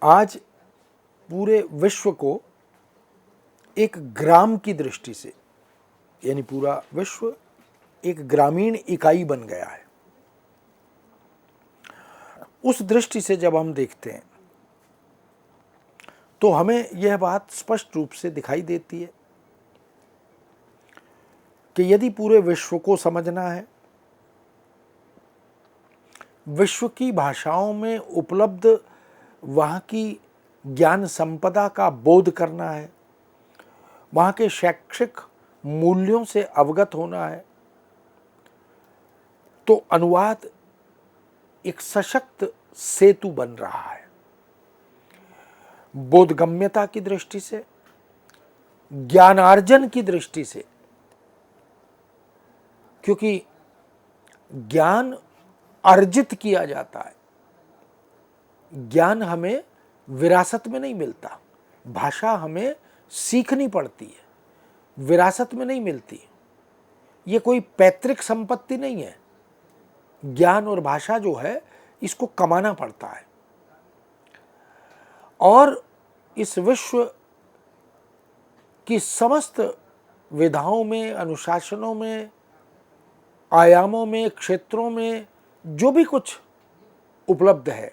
आज पूरे विश्व को एक ग्राम की दृष्टि से, यानी पूरा विश्व एक ग्रामीण इकाई बन गया है। उस दृष्टि से जब हम देखते हैं तो हमें यह बात स्पष्ट रूप से दिखाई देती है कि यदि पूरे विश्व को समझना है, विश्व की भाषाओं में उपलब्ध वहाँ की ज्ञान संपदा का बोध करना है, वहाँ के शैक्षिक मूल्यों से अवगत होना है, तो अनुवाद एक सशक्त सेतु बन रहा है। बोधगम्यता की दृष्टि से, ज्ञानार्जन की दृष्टि से, क्योंकि ज्ञान अर्जित किया जाता है, ज्ञान हमें विरासत में नहीं मिलता। भाषा हमें सीखनी पड़ती है, विरासत में नहीं मिलती। ये कोई पैतृक संपत्ति नहीं है। ज्ञान और भाषा जो है इसको कमाना पड़ता है। और इस विश्व की समस्त विधाओं में, अनुशासनों में, आयामों में, क्षेत्रों में जो भी कुछ उपलब्ध है,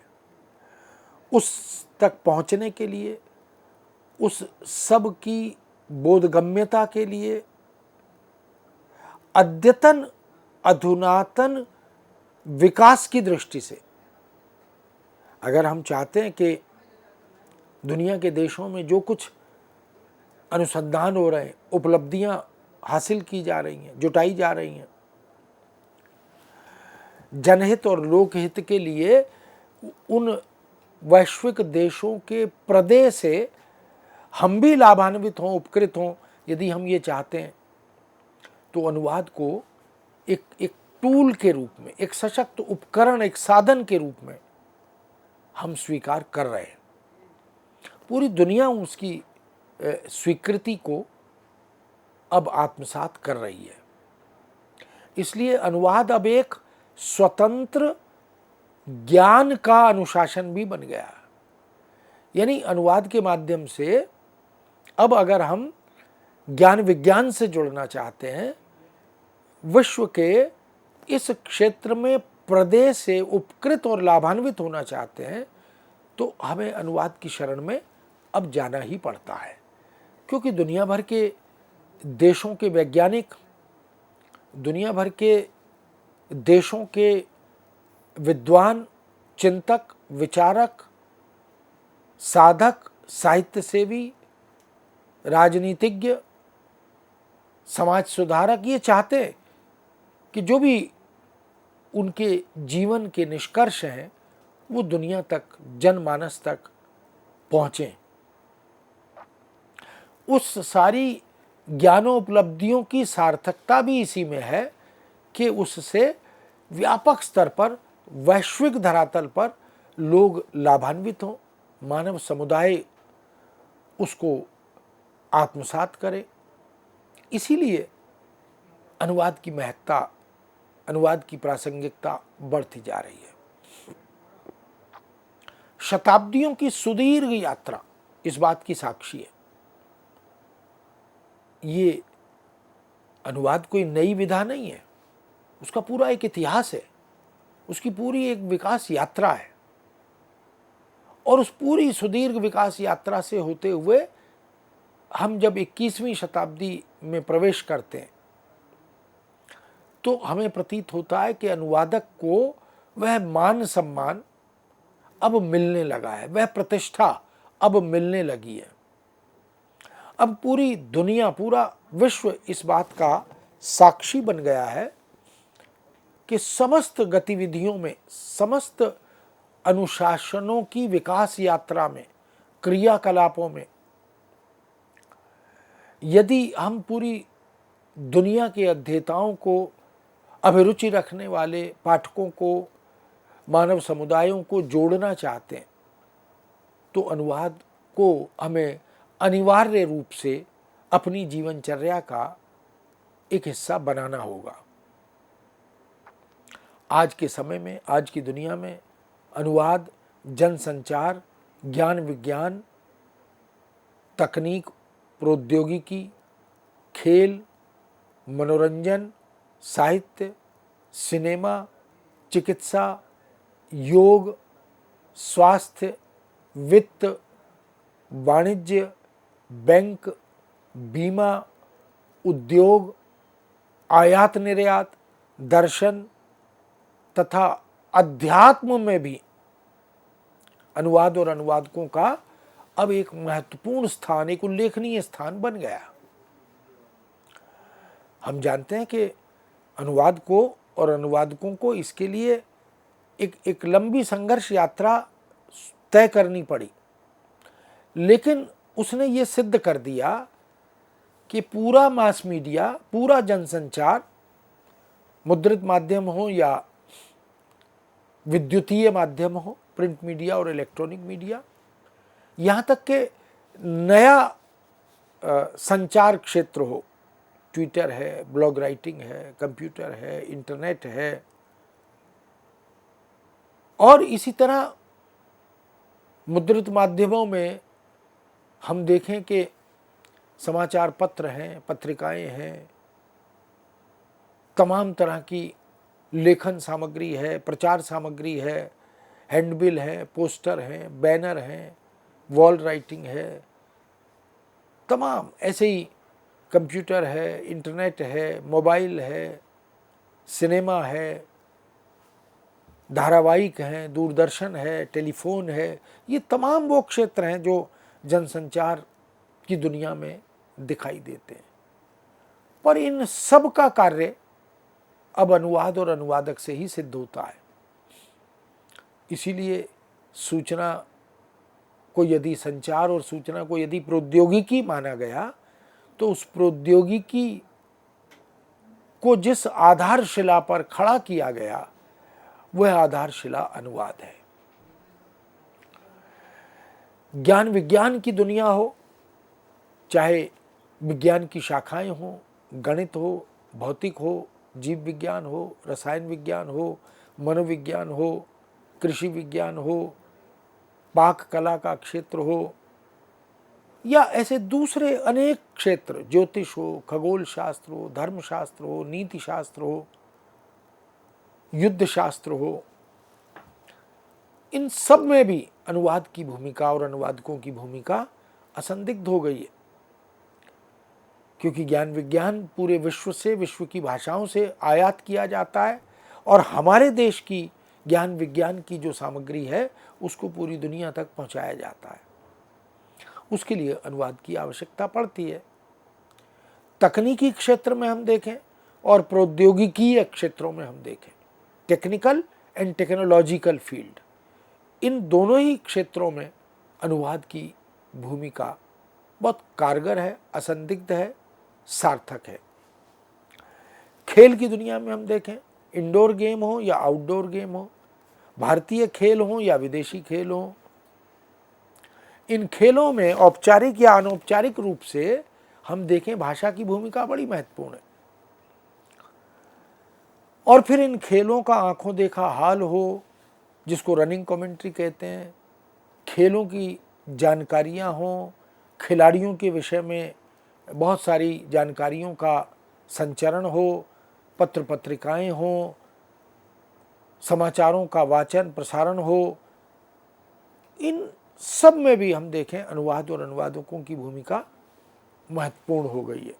उस तक पहुंचने के लिए, उस सब की बोधगम्यता के लिए अद्यतन अधुनातन विकास की दृष्टि से, अगर हम चाहते हैं कि दुनिया के देशों में जो कुछ अनुसंधान हो रहे हैं, उपलब्धियां हासिल की जा रही हैं, जुटाई जा रही हैं, जनहित और लोकहित के लिए, उन वैश्विक देशों के प्रदेय से हम भी लाभान्वित हों, उपकृत हों, यदि हम ये चाहते हैं, तो अनुवाद को एक टूल के रूप में, एक सशक्त उपकरण, एक साधन के रूप में हम स्वीकार कर रहे हैं। पूरी दुनिया उसकी स्वीकृति को अब आत्मसात कर रही है। इसलिए अनुवाद अब एक स्वतंत्र ज्ञान का अनुशासन भी बन गया है। यानी अनुवाद के माध्यम से अब अगर हम ज्ञान विज्ञान से जुड़ना चाहते हैं, विश्व के इस क्षेत्र में प्रदेश से उपकृत और लाभान्वित होना चाहते हैं, तो हमें अनुवाद की शरण में अब जाना ही पड़ता है। क्योंकि दुनिया भर के देशों के वैज्ञानिक, दुनिया भर के देशों के विद्वान, चिंतक, विचारक, साधक, साहित्य सेवी, राजनीतिज्ञ, समाज सुधारक ये चाहते हैं कि जो भी उनके जीवन के निष्कर्ष हैं वो दुनिया तक, जनमानस तक पहुँचें। उस सारी ज्ञानोपलब्धियों की सार्थकता भी इसी में है कि उससे व्यापक स्तर पर, वैश्विक धरातल पर लोग लाभान्वित हों, मानव समुदाय उसको आत्मसात करे। इसीलिए अनुवाद की महत्ता, अनुवाद की प्रासंगिकता बढ़ती जा रही है। शताब्दियों की सुदीर्घ यात्रा इस बात की साक्षी है। ये अनुवाद कोई नई विधा नहीं है, उसका पूरा एक इतिहास है, उसकी पूरी एक विकास यात्रा है। और उस पूरी सुदीर्घ विकास यात्रा से होते हुए हम जब 21वीं शताब्दी में प्रवेश करते हैं तो हमें प्रतीत होता है कि अनुवादक को वह मान सम्मान अब मिलने लगा है, वह प्रतिष्ठा अब मिलने लगी है। अब पूरी दुनिया, पूरा विश्व इस बात का साक्षी बन गया है कि समस्त गतिविधियों में, समस्त अनुशासनों की विकास यात्रा में, क्रियाकलापों में, यदि हम पूरी दुनिया के अध्येताओं को, अभिरुचि रखने वाले पाठकों को, मानव समुदायों को जोड़ना चाहते हैं, तो अनुवाद को हमें अनिवार्य रूप से अपनी जीवनचर्या का एक हिस्सा बनाना होगा। आज के समय में, आज की दुनिया में अनुवाद जनसंचार ज्ञान विज्ञान, तकनीक, प्रौद्योगिकी, खेल, मनोरंजन, साहित्य, सिनेमा, चिकित्सा, योग, स्वास्थ्य, वित्त, वाणिज्य, बैंक, बीमा, उद्योग, आयात निर्यात, दर्शन तथा अध्यात्म में भी अनुवाद और अनुवादकों का अब एक महत्वपूर्ण स्थान, एक उल्लेखनीय स्थान बन गया। हम जानते हैं कि अनुवाद को और अनुवादकों को इसके लिए एक लंबी संघर्ष यात्रा तय करनी पड़ी, लेकिन उसने ये सिद्ध कर दिया कि पूरा मास मीडिया, पूरा जनसंचार, मुद्रित माध्यम हो या विद्युतीय माध्यम हो, प्रिंट मीडिया और इलेक्ट्रॉनिक मीडिया, यहाँ तक के नया संचार क्षेत्र हो, ट्विटर है, ब्लॉग राइटिंग है, कंप्यूटर है, इंटरनेट है, और इसी तरह मुद्रित माध्यमों में हम देखें कि समाचार पत्र हैं, पत्रिकाएं हैं, तमाम तरह की लेखन सामग्री है, प्रचार सामग्री है, हैंडबिल है, पोस्टर हैं, बैनर हैं, वॉल राइटिंग है, तमाम ऐसे ही कंप्यूटर है, इंटरनेट है, मोबाइल है, सिनेमा है, धारावाहिक हैं, दूरदर्शन है, टेलीफोन है, ये तमाम वो क्षेत्र हैं जो जनसंचार की दुनिया में दिखाई देते हैं। पर इन सब का कार्य अब अनुवाद और अनुवादक से ही सिद्ध होता है। इसीलिए सूचना को यदि, संचार और सूचना को यदि प्रौद्योगिकी माना गया, तो उस प्रौद्योगिकी को जिस आधारशिला पर खड़ा किया गया वह आधारशिला अनुवाद है। ज्ञान विज्ञान की दुनिया हो, चाहे विज्ञान की शाखाएं हो, गणित हो, भौतिक हो, जीव विज्ञान हो, रसायन विज्ञान हो, मनोविज्ञान हो, कृषि विज्ञान हो, पाक कला का क्षेत्र हो, या ऐसे दूसरे अनेक क्षेत्र, ज्योतिष हो, खगोल शास्त्र हो, धर्मशास्त्र हो, नीति शास्त्र हो, युद्ध शास्त्र हो, इन सब में भी अनुवाद की भूमिका और अनुवादकों की भूमिका असंदिग्ध हो गई है। क्योंकि ज्ञान विज्ञान पूरे विश्व से, विश्व की भाषाओं से आयात किया जाता है, और हमारे देश की ज्ञान विज्ञान की जो सामग्री है उसको पूरी दुनिया तक पहुंचाया जाता है। उसके लिए अनुवाद की आवश्यकता पड़ती है। तकनीकी क्षेत्र में हम देखें और प्रौद्योगिकीय क्षेत्रों में हम देखें, टेक्निकल एंड टेक्नोलॉजिकल फील्ड, इन दोनों ही क्षेत्रों में अनुवाद की भूमिका बहुत कारगर है, असंदिग्ध है, सार्थक है। खेल की दुनिया में हम देखें, इंडोर गेम हो या आउटडोर गेम हो, भारतीय खेल हो या विदेशी खेल हो, इन खेलों में औपचारिक या अनौपचारिक रूप से हम देखें भाषा की भूमिका बड़ी महत्वपूर्ण है। और फिर इन खेलों का आंखों देखा हाल हो, जिसको रनिंग कमेंट्री कहते हैं, खेलों की जानकारियां हों, खिलाड़ियों के विषय में बहुत सारी जानकारियों का संचरण हो, पत्र पत्रिकाएं हों, समाचारों का वाचन प्रसारण हो, इन सब में भी हम देखें अनुवाद और अनुवादकों की भूमिका महत्वपूर्ण हो गई है।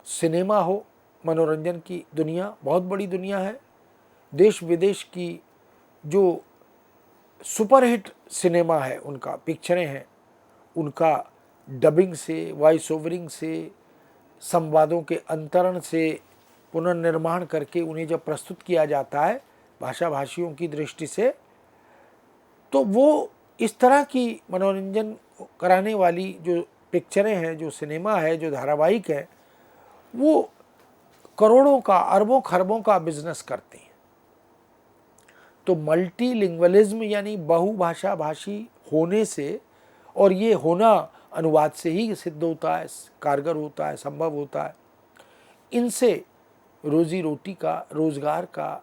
सिनेमा हो, मनोरंजन की दुनिया बहुत बड़ी दुनिया है। देश विदेश की जो सुपरहिट सिनेमा है, उनका पिक्चरें हैं, उनका डबिंग से, वॉइस ओवरिंग से, संवादों के अंतरण से पुनर्निर्माण करके उन्हें जब प्रस्तुत किया जाता है भाषा भाषियों की दृष्टि से, तो वो इस तरह की मनोरंजन कराने वाली जो पिक्चरें हैं, जो सिनेमा है, जो धारावाहिक है, वो करोड़ों का, अरबों खरबों का बिजनेस करते हैं। तो मल्टीलिंग्वलिज्म यानी बहुभाषा भाषी होने से, और ये होना अनुवाद से ही सिद्ध होता है, कारगर होता है, संभव होता है, इनसे रोजी रोटी का, रोजगार का,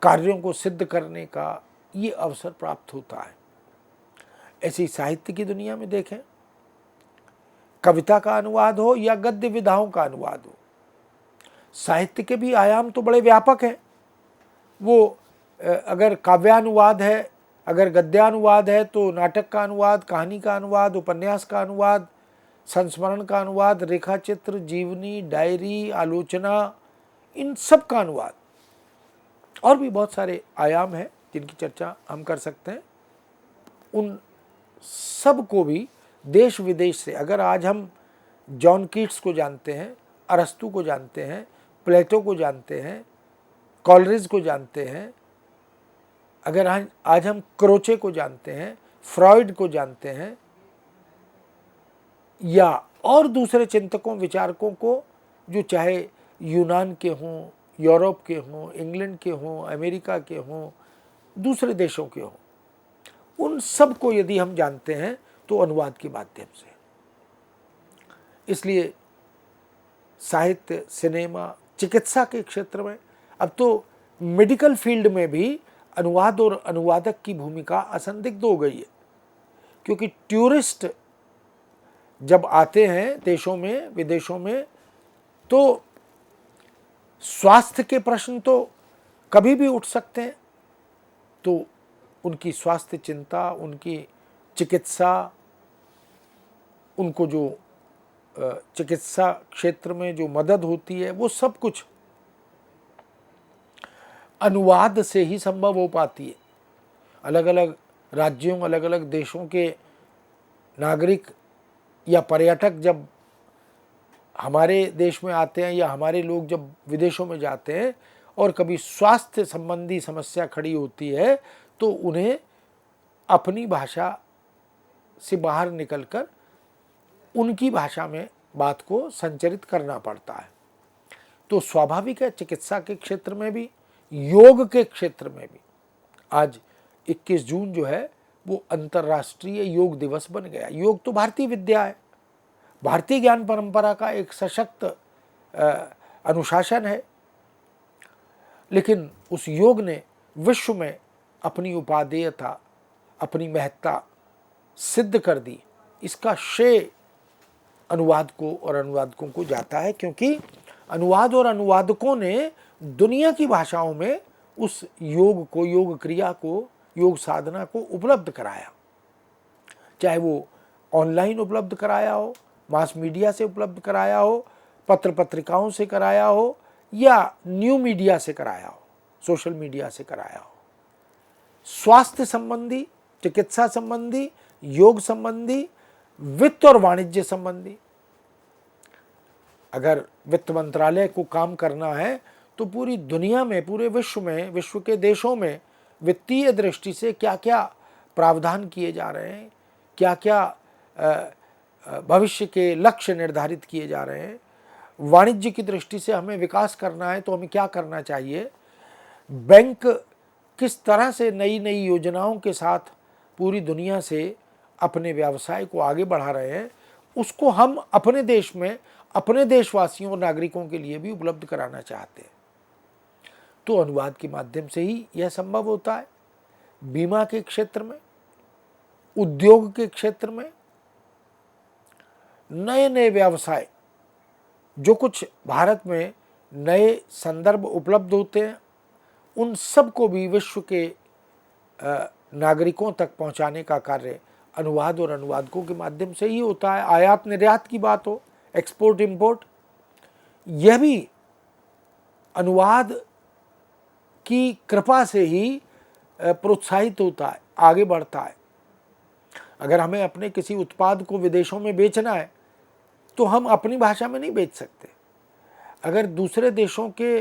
कार्यों को सिद्ध करने का ये अवसर प्राप्त होता है। ऐसी साहित्य की दुनिया में देखें, कविता का अनुवाद हो या गद्य विधाओं का अनुवाद हो, साहित्य के भी आयाम तो बड़े व्यापक हैं। वो अगर काव्यानुवाद है, अगर गद्यानुवाद है, तो नाटक का अनुवाद, कहानी का अनुवाद, उपन्यास का अनुवाद, संस्मरण का अनुवाद, रेखाचित्र, जीवनी, डायरी, आलोचना, इन सब का अनुवाद, और भी बहुत सारे आयाम हैं जिनकी चर्चा हम कर सकते हैं। उन सब को भी देश विदेश से, अगर आज हम जॉन कीट्स को जानते हैं, अरस्तु को जानते हैं, प्लेटो को जानते हैं, कॉलरिज को जानते हैं, अगर आज हम क्रोचे को जानते हैं, फ्रॉइड को जानते हैं, या और दूसरे चिंतकों विचारकों को जो चाहे यूनान के हों, यूरोप के हों, इंग्लैंड के हों, अमेरिका के हों, दूसरे देशों के हों, उन सब को यदि हम जानते हैं तो अनुवाद के माध्यम से। इसलिए साहित्य, सिनेमा, चिकित्सा के क्षेत्र में, अब तो मेडिकल फील्ड में भी अनुवाद और अनुवादक की भूमिका असंदिग्ध हो गई है, क्योंकि टूरिस्ट जब आते हैं देशों में, विदेशों में, तो स्वास्थ्य के प्रश्न तो कभी भी उठ सकते हैं। तो उनकी स्वास्थ्य चिंता, उनकी चिकित्सा, उनको जो चिकित्सा क्षेत्र में जो मदद होती है, वो सब कुछ अनुवाद से ही संभव हो पाती है। अलग अलग राज्यों, अलग अलग देशों के नागरिक या पर्यटक जब हमारे देश में आते हैं, या हमारे लोग जब विदेशों में जाते हैं और कभी स्वास्थ्य संबंधी समस्या खड़ी होती है, तो उन्हें अपनी भाषा से बाहर निकलकर उनकी भाषा में बात को संचरित करना पड़ता है। तो स्वाभाविक है, चिकित्सा के क्षेत्र में भी, योग के क्षेत्र में भी आज 21 जून जो है वो अंतर्राष्ट्रीय योग दिवस बन गया। योग तो भारतीय विद्या है, भारतीय ज्ञान परंपरा का एक सशक्त अनुशासन है, लेकिन उस योग ने विश्व में अपनी उपादेयता, अपनी महत्ता सिद्ध कर दी। इसका श्रेय अनुवाद को और अनुवादकों को जाता है, क्योंकि अनुवाद और अनुवादकों ने दुनिया की भाषाओं में उस योग को, योग क्रिया को, योग साधना को उपलब्ध कराया। चाहे वो ऑनलाइन उपलब्ध कराया हो, मास मीडिया से उपलब्ध कराया हो, पत्र पत्रिकाओं से कराया हो, या न्यू मीडिया से कराया हो, सोशल मीडिया से कराया हो। स्वास्थ्य संबंधी, चिकित्सा संबंधी, योग संबंधी, वित्त और वाणिज्य संबंधी, अगर वित्त मंत्रालय को काम करना है तो पूरी दुनिया में, पूरे विश्व में, विश्व के देशों में वित्तीय दृष्टि से क्या क्या प्रावधान किए जा रहे हैं, क्या क्या भविष्य के लक्ष्य निर्धारित किए जा रहे हैं, वाणिज्य की दृष्टि से हमें विकास करना है तो हमें क्या करना चाहिए, बैंक किस तरह से नई नई योजनाओं के साथ पूरी दुनिया से अपने व्यवसाय को आगे बढ़ा रहे हैं, उसको हम अपने देश में, अपने देशवासियों और नागरिकों के लिए भी उपलब्ध कराना चाहते हैं। तो अनुवाद के माध्यम से ही यह संभव होता है। बीमा के क्षेत्र में, उद्योग के क्षेत्र में, नए नए व्यवसाय, जो कुछ भारत में नए संदर्भ उपलब्ध होते हैं, उन सब को भी विश्व के नागरिकों तक पहुंचाने का कार्य अनुवाद और अनुवादकों के माध्यम से ही होता है। आयात निर्यात की बात हो, एक्सपोर्ट इंपोर्ट, यह भी अनुवाद की कृपा से ही प्रोत्साहित होता है, आगे बढ़ता है। अगर हमें अपने किसी उत्पाद को विदेशों में बेचना है तो हम अपनी भाषा में नहीं बेच सकते। अगर दूसरे देशों के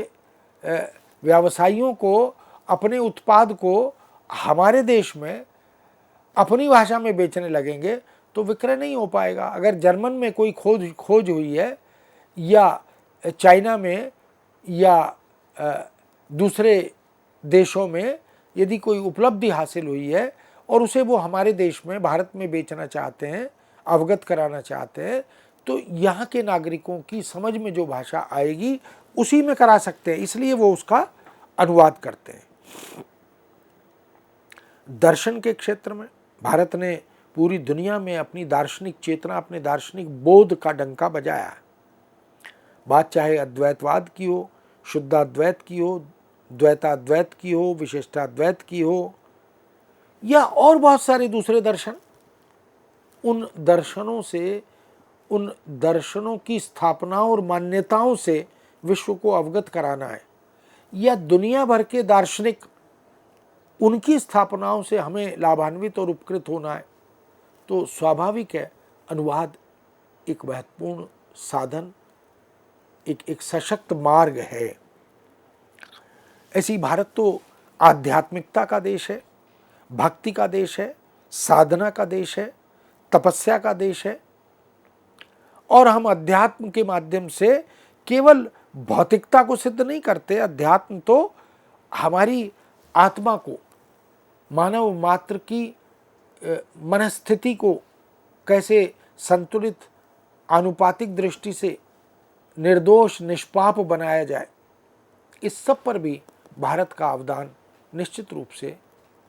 व्यवसायियों को अपने उत्पाद को हमारे देश में अपनी भाषा में बेचने लगेंगे तो विक्रय नहीं हो पाएगा। अगर जर्मन में कोई खोज हुई है, या चाइना में, या दूसरे देशों में यदि कोई उपलब्धि हासिल हुई है और उसे वो हमारे देश में, भारत में बेचना चाहते हैं, अवगत कराना चाहते हैं, तो यहाँ के नागरिकों की समझ में जो भाषा आएगी उसी में करा सकते हैं, इसलिए वो उसका अनुवाद करते हैं। दर्शन के क्षेत्र में भारत ने पूरी दुनिया में अपनी दार्शनिक चेतना, अपने दार्शनिक बोध का डंका बजाया। बात चाहे अद्वैतवाद की हो, शुद्धाद्वैत की हो, द्वैताद्वैत की हो, विशिष्टाद्वैत की हो, या और बहुत सारे दूसरे दर्शन, उन दर्शनों से, उन दर्शनों की स्थापनाओं और मान्यताओं से विश्व को अवगत कराना है, या दुनिया भर के दार्शनिक उनकी स्थापनाओं से हमें लाभान्वित और उपकृत होना है, तो स्वाभाविक है अनुवाद एक महत्वपूर्ण साधन, एक सशक्त मार्ग है। ऐसी भारत तो आध्यात्मिकता का देश है, भक्ति का देश है, साधना का देश है, तपस्या का देश है, और हम अध्यात्म के माध्यम से केवल भौतिकता को सिद्ध नहीं करते। अध्यात्म तो हमारी आत्मा को, मानव मात्र की मनस्थिति को कैसे संतुलित, आनुपातिक दृष्टि से निर्दोष, निष्पाप बनाया जाए, इस सब पर भी भारत का अवदान निश्चित रूप से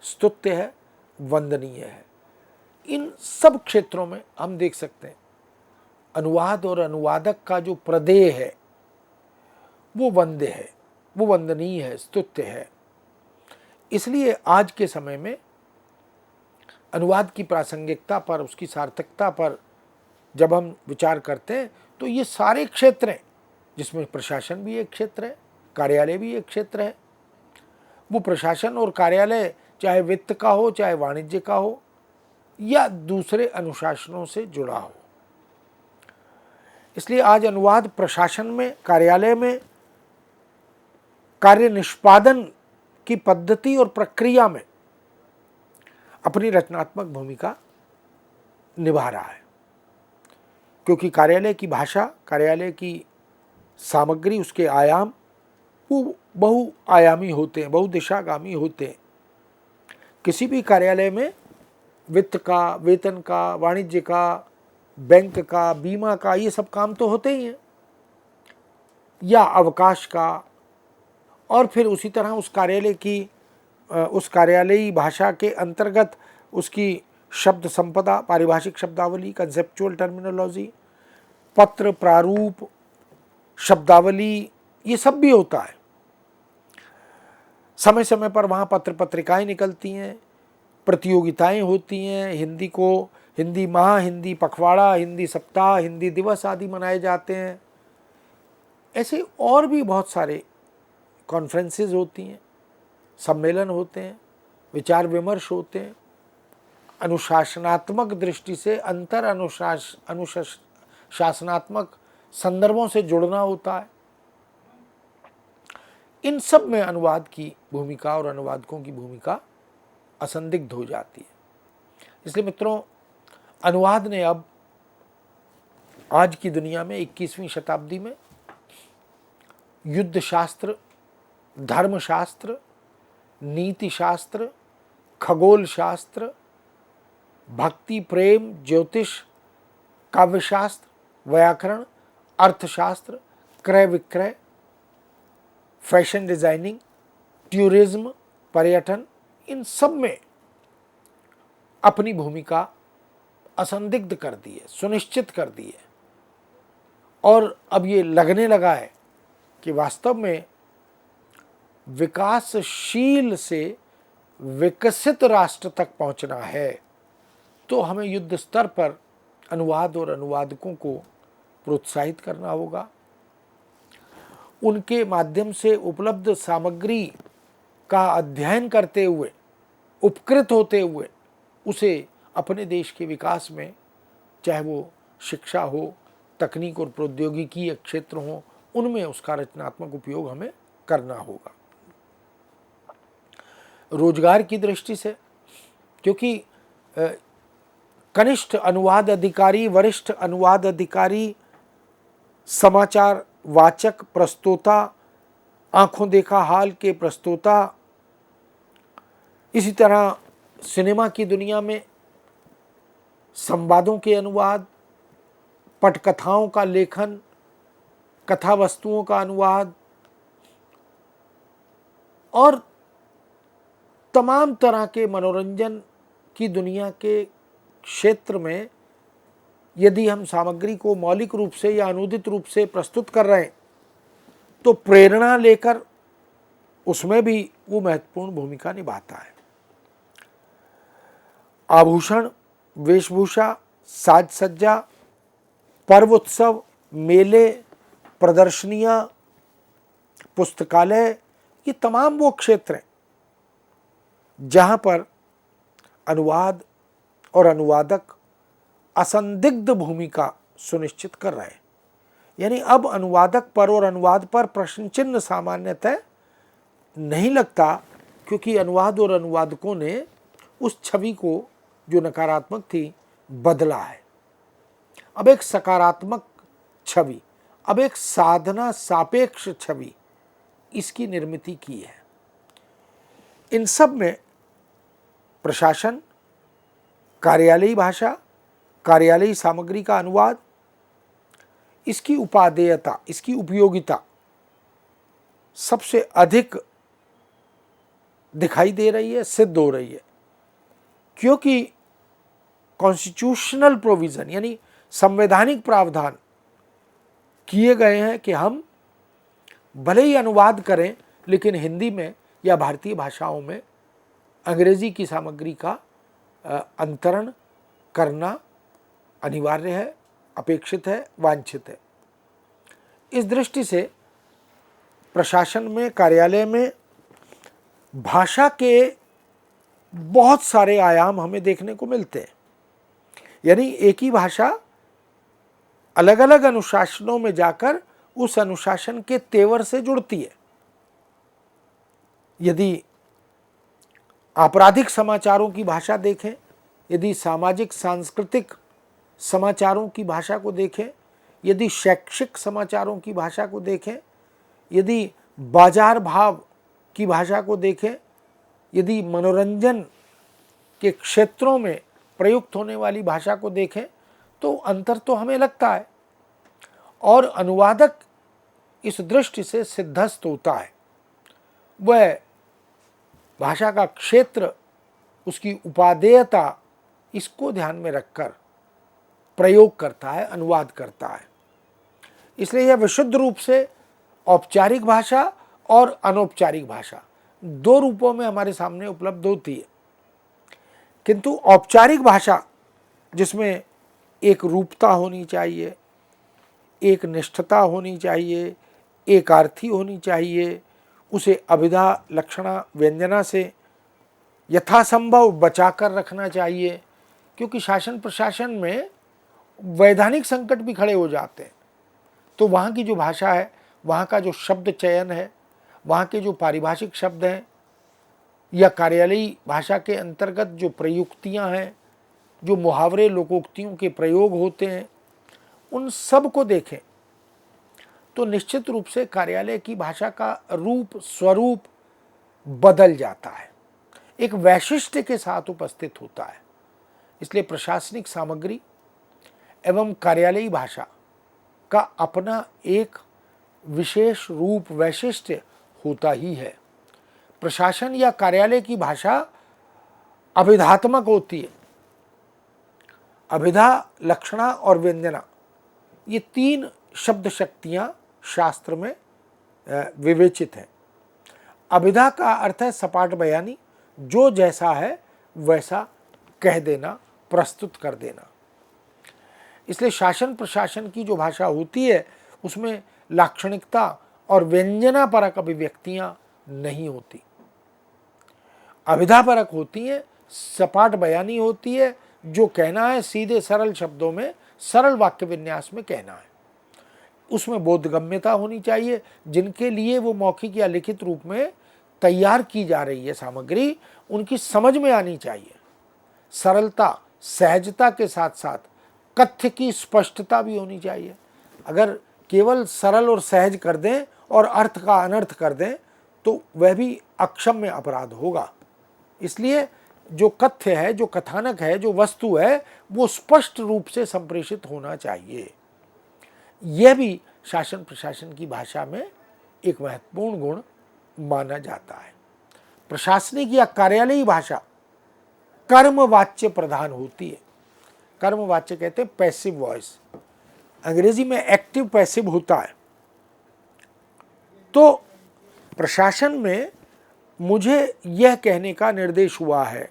स्तुत्य है, वंदनीय है। इन सब क्षेत्रों में हम देख सकते हैं अनुवाद और अनुवादक का जो प्रदेय है वो वंद्य है, वो वंदनीय है, स्तुत्य है। इसलिए आज के समय में अनुवाद की प्रासंगिकता पर, उसकी सार्थकता पर जब हम विचार करते हैं तो ये सारे क्षेत्र हैं, जिसमें प्रशासन भी एक क्षेत्र है, कार्यालय भी एक क्षेत्र है। वो प्रशासन और कार्यालय चाहे वित्त का हो, चाहे वाणिज्य का हो, या दूसरे अनुशासनों से जुड़ा हो। इसलिए आज अनुवाद प्रशासन में, कार्यालय में कार्य निष्पादन की पद्धति और प्रक्रिया में अपनी रचनात्मक भूमिका निभा रहा है, क्योंकि कार्यालय की भाषा, कार्यालय की सामग्री, उसके आयाम वो बहुआयामी होते हैं, बहुदिशागामी होते हैं। किसी भी कार्यालय में वित्त का, वेतन का, वाणिज्य का, बैंक का, बीमा का, ये सब काम तो होते ही हैं, या अवकाश का, और फिर उसी तरह उस कार्यालय की, उस कार्यालयी भाषा के अंतर्गत उसकी शब्द संपदा, पारिभाषिक शब्दावली, कंसेप्चुअल टर्मिनोलॉजी, पत्र प्रारूप शब्दावली, ये सब भी होता है। समय समय पर वहाँ पत्र पत्रिकाएं निकलती हैं, प्रतियोगिताएं होती हैं, हिंदी को, हिंदी माह, हिंदी पखवाड़ा, हिंदी सप्ताह, हिंदी दिवस आदि मनाए जाते हैं। ऐसे और भी बहुत सारे कॉन्फ्रेंसेस होती हैं, सम्मेलन होते हैं, विचार विमर्श होते हैं। अनुशासनात्मक दृष्टि से अंतर अनुशासनात्मक संदर्भों से जुड़ना होता है। इन सब में अनुवाद की भूमिका और अनुवादकों की भूमिका असंदिग्ध हो जाती है। इसलिए मित्रों, अनुवाद ने अब आज की दुनिया में 21वीं शताब्दी में युद्ध शास्त्र, धर्मशास्त्र, नीति शास्त्र, खगोल शास्त्र, भक्ति, प्रेम, ज्योतिष, काव्यशास्त्र, व्याकरण, अर्थशास्त्र, क्रय विक्रय, फैशन डिजाइनिंग, टूरिज्म, पर्यटन, इन सब में अपनी भूमिका असंदिग्ध कर दी है, सुनिश्चित कर दी है। और अब ये लगने लगा है कि वास्तव में विकासशील से विकसित राष्ट्र तक पहुंचना है तो हमें युद्ध स्तर पर अनुवाद और अनुवादकों को प्रोत्साहित करना होगा। उनके माध्यम से उपलब्ध सामग्री का अध्ययन करते हुए, उपकृत होते हुए, उसे अपने देश के विकास में, चाहे वो शिक्षा हो, तकनीक और प्रौद्योगिकी के क्षेत्र हो, उनमें उसका रचनात्मक उपयोग हमें करना होगा। रोजगार की दृष्टि से, क्योंकि कनिष्ठ अनुवाद अधिकारी, वरिष्ठ अनुवाद अधिकारी, समाचार वाचक, प्रस्तोता, आंखों देखा हाल के प्रस्तोता, इसी तरह सिनेमा की दुनिया में संवादों के अनुवाद, पटकथाओं का लेखन, कथा वस्तुओं का अनुवाद, और तमाम तरह के मनोरंजन की दुनिया के क्षेत्र में यदि हम सामग्री को मौलिक रूप से या अनूदित रूप से प्रस्तुत कर रहे हैं तो प्रेरणा लेकर उसमें भी वो महत्वपूर्ण भूमिका निभाता है। आभूषण, वेशभूषा, साज सज्जा, पर्व उत्सव, मेले, प्रदर्शनियां, पुस्तकालय, ये तमाम वो क्षेत्र हैं जहां पर अनुवाद और अनुवादक असंदिग्ध भूमिका सुनिश्चित कर रहे हैं। यानी अब अनुवादक पर और अनुवाद पर प्रश्न चिन्ह सामान्यतः नहीं लगता, क्योंकि अनुवाद और अनुवादकों ने उस छवि को जो नकारात्मक थी बदला है। अब एक सकारात्मक छवि, अब एक साधना सापेक्ष छवि इसकी निर्मित की है। इन सब में प्रशासन, कार्यालयी भाषा, कार्यालयी सामग्री का अनुवाद, इसकी उपादेयता, इसकी उपयोगिता सबसे अधिक दिखाई दे रही है, सिद्ध हो रही है, क्योंकि कॉन्स्टिट्यूशनल प्रोविजन यानी संवैधानिक प्रावधान किए गए हैं कि हम भले ही अनुवाद करें लेकिन हिंदी में या भारतीय भाषाओं में अंग्रेजी की सामग्री का अंतरण करना अनिवार्य है, अपेक्षित है, वांछित है। इस दृष्टि से प्रशासन में, कार्यालय में भाषा के बहुत सारे आयाम हमें देखने को मिलते हैं। यानी एक ही भाषा अलग अलग अनुशासनों में जाकर उस अनुशासन के तेवर से जुड़ती है। यदि आपराधिक समाचारों की भाषा देखें, यदि सामाजिक सांस्कृतिक समाचारों की भाषा को देखें, यदि शैक्षिक समाचारों की भाषा को देखें, यदि बाजार भाव की भाषा को देखें, यदि मनोरंजन के क्षेत्रों में प्रयुक्त होने वाली भाषा को देखें, तो अंतर तो हमें लगता है। और अनुवादक इस दृष्टि से सिद्धस्त होता है, वह भाषा का क्षेत्र, उसकी उपादेयता, इसको ध्यान में रखकर प्रयोग करता है, अनुवाद करता है। इसलिए यह विशुद्ध रूप से औपचारिक भाषा और अनौपचारिक भाषा दो रूपों में हमारे सामने उपलब्ध होती है। किंतु औपचारिक भाषा जिसमें एक रूपता होनी चाहिए, एक निष्ठता होनी चाहिए, एक अर्थी होनी चाहिए, उसे अभिधा, लक्षणा, व्यंजना से यथासंभव बचाकर रखना चाहिए, क्योंकि शासन प्रशासन में वैधानिक संकट भी खड़े हो जाते हैं। तो वहाँ की जो भाषा है, वहाँ का जो शब्द चयन है, वहाँ के जो पारिभाषिक शब्द हैं या कार्यालयी भाषा के अंतर्गत जो प्रयुक्तियाँ हैं, जो मुहावरे, लोकोक्तियों के प्रयोग होते हैं, उन सब को देखें तो निश्चित रूप से कार्यालय की भाषा का रूप, स्वरूप बदल जाता है, एक वैशिष्ट्य के साथ उपस्थित होता है। इसलिए प्रशासनिक सामग्री एवं कार्यालयी भाषा का अपना एक विशेष रूप, वैशिष्ट्य होता ही है। प्रशासन या कार्यालय की भाषा अभिधात्मक होती है। अभिधा, लक्षणा और व्यंजना, ये तीन शब्द शक्तियाँ शास्त्र में विवेचित हैं। अभिधा का अर्थ है सपाट बयानी, जो जैसा है वैसा कह देना, प्रस्तुत कर देना। इसलिए शासन प्रशासन की जो भाषा होती है उसमें लाक्षणिकता और व्यंजनापरक अभिव्यक्तियाँ नहीं होती, अभिधापरक होती हैं, सपाट बयानी होती है, जो कहना है सीधे सरल शब्दों में, सरल वाक्य विन्यास में कहना है। उसमें बोधगम्यता होनी चाहिए, जिनके लिए वो मौखिक या लिखित रूप में तैयार की जा रही है सामग्री, उनकी समझ में आनी चाहिए। सरलता, सहजता के साथ साथ कथ्य की स्पष्टता भी होनी चाहिए। अगर केवल सरल और सहज कर दें और अर्थ का अनर्थ कर दें तो वह भी अक्षम्य अपराध होगा। इसलिए जो कथ्य है, जो कथानक है, जो वस्तु है, वो स्पष्ट रूप से संप्रेषित होना चाहिए। यह भी शासन प्रशासन की भाषा में एक महत्वपूर्ण गुण माना जाता है। प्रशासनिक या कार्यालयी भाषा कर्मवाच्य प्रधान होती है। कर्मवाच्य कहते हैं पैसिव वॉइस, अंग्रेजी में एक्टिव पैसिव होता है। तो प्रशासन में मुझे यह कहने का निर्देश हुआ है,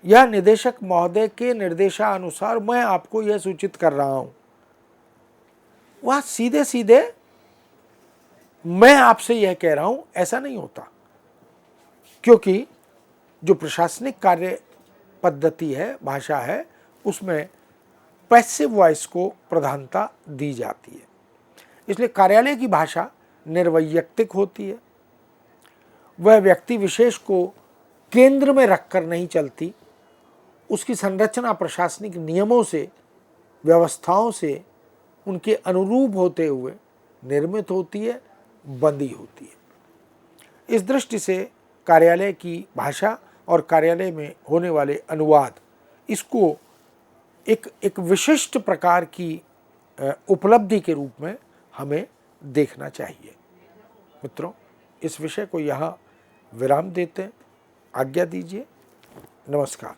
यह निदेशक महोदय के निर्देशानुसार मैं आपको यह सूचित कर रहा हूं, वह सीधे सीधे मैं आपसे यह कह रहा हूं ऐसा नहीं होता, क्योंकि जो प्रशासनिक कार्य पद्धति है, भाषा है, उसमें पैसिव वॉइस को प्रधानता दी जाती है। इसलिए कार्यालय की भाषा निर्वैयक्तिक होती है, वह व्यक्ति विशेष को केंद्र में रखकर नहीं चलती, उसकी संरचना प्रशासनिक नियमों से, व्यवस्थाओं से, उनके अनुरूप होते हुए निर्मित होती है, बंधी होती है। इस दृष्टि से कार्यालय की भाषा और कार्यालय में होने वाले अनुवाद, इसको एक विशिष्ट प्रकार की उपलब्धि के रूप में हमें देखना चाहिए। मित्रों, इस विषय को यहाँ विराम देते हैं, आज्ञा दीजिए। नमस्कार।